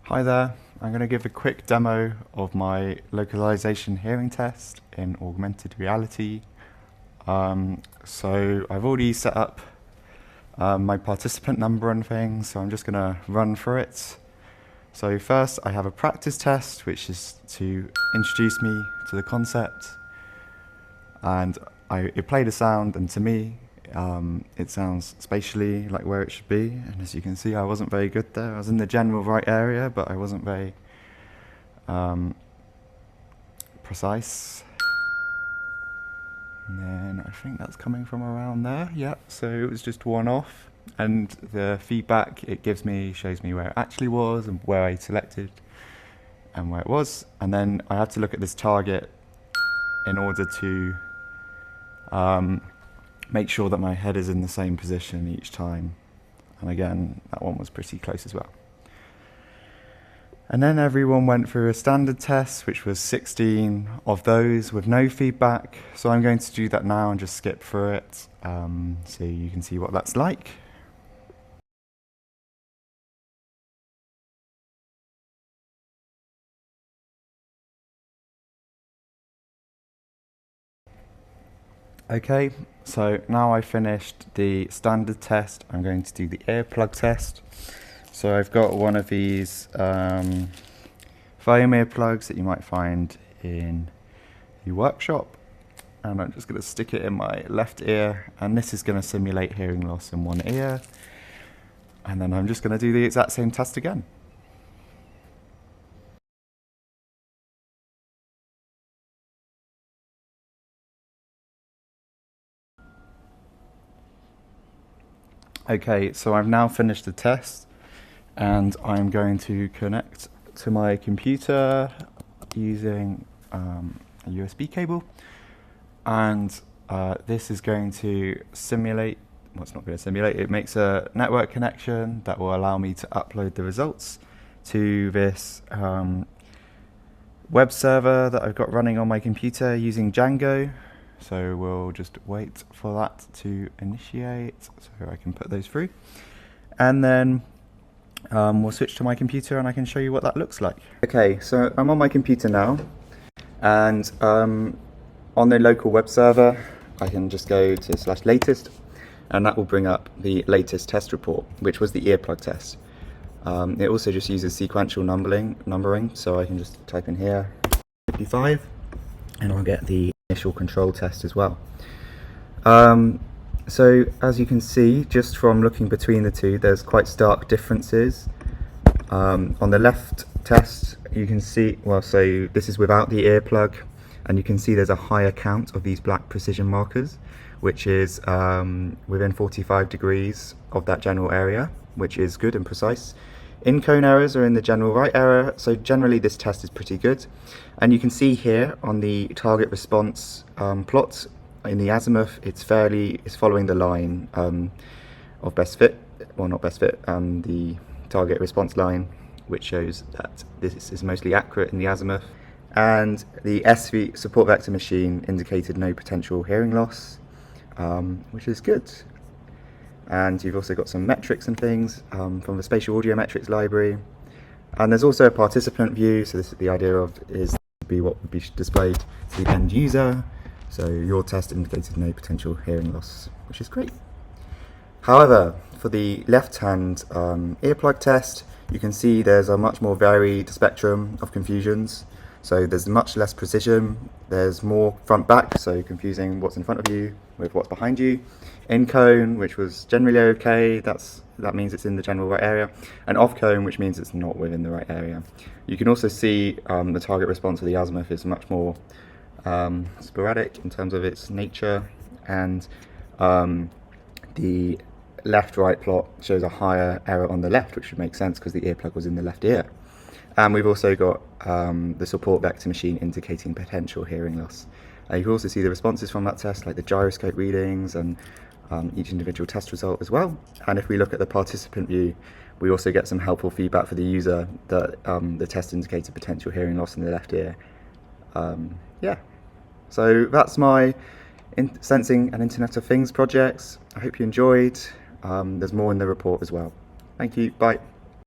Hi there, I'm going to give a quick demo of my localization hearing test in augmented reality. So I've already set up my participant number and things, so I'm just going to run through it. So first I have a practice test, which is to introduce me to the concept, and it played a sound, and to me it sounds spatially like where it should be, and as you can see I wasn't very good there. I was in the general right area, but I wasn't very precise. And then I think that's coming from around there. Yeah, so it was just one off, and the feedback it gives me shows me where it actually was and where I selected and where it was. And then I have to look at this target in order to make sure that my head is in the same position each time. And again, that one was pretty close as well. And then everyone went through a standard test, which was 16 of those with no feedback. So I'm going to do that now and just skip through it so you can see what that's like. Okay, so now I've finished the standard test, I'm going to do the earplug test. So I've got one of these foam earplugs that you might find in the workshop, and I'm just going to stick it in my left ear, and this is going to simulate hearing loss in one ear. And then I'm just going to do the exact same test again. Okay, so I've now finished the test, and I'm going to connect to my computer using a USB cable, and this is going to simulate, well, it's not going to simulate, it makes a network connection that will allow me to upload the results to this web server that I've got running on my computer using Django. So we'll just wait for that to initiate so I can put those through, and then we'll switch to my computer and I can show you what that looks like. Okay, so I'm on my computer now, and on the local web server I can just go to /latest, and that will bring up the latest test report, which was the earplug test. It also just uses sequential numbering, so I can just type in here 55 and I'll get the initial control test as well. So as you can see, just from looking between the two, there's quite stark differences. On the left test you can see, well, so this is without the earplug, and you can see there's a higher count of these black precision markers, which is within 45 degrees of that general area, which is good and precise. In-cone errors are in the general right area, so generally this test is pretty good. And you can see here on the target response plot in the azimuth, it's following the line of best fit, well, not best fit, the target response line, which shows that this is mostly accurate in the azimuth. And the SV support vector machine indicated no potential hearing loss, which is good. And you've also got some metrics and things from the spatial audio metrics library. And there's also a participant view, so this is the idea of is to be what would be displayed to the end user. So your test indicated no potential hearing loss, which is great. However, for the left-hand earplug test, you can see there's a much more varied spectrum of confusions. So there's much less precision, there's more front-back, so confusing what's in front of you with what's behind you. In-cone, which was generally okay, that means it's in the general right area. And off-cone, which means it's not within the right area. You can also see the target response of the azimuth is much more sporadic in terms of its nature, and the left-right plot shows a higher error on the left, which would make sense because the earplug was in the left ear. And we've also got the support vector machine indicating potential hearing loss. You can also see the responses from that test, like the gyroscope readings and each individual test result as well. And if we look at the participant view, we also get some helpful feedback for the user that the test indicated potential hearing loss in the left ear. Yeah, so that's my Sensing and Internet of Things projects. I hope you enjoyed. There's more in the report as well. Thank you, bye.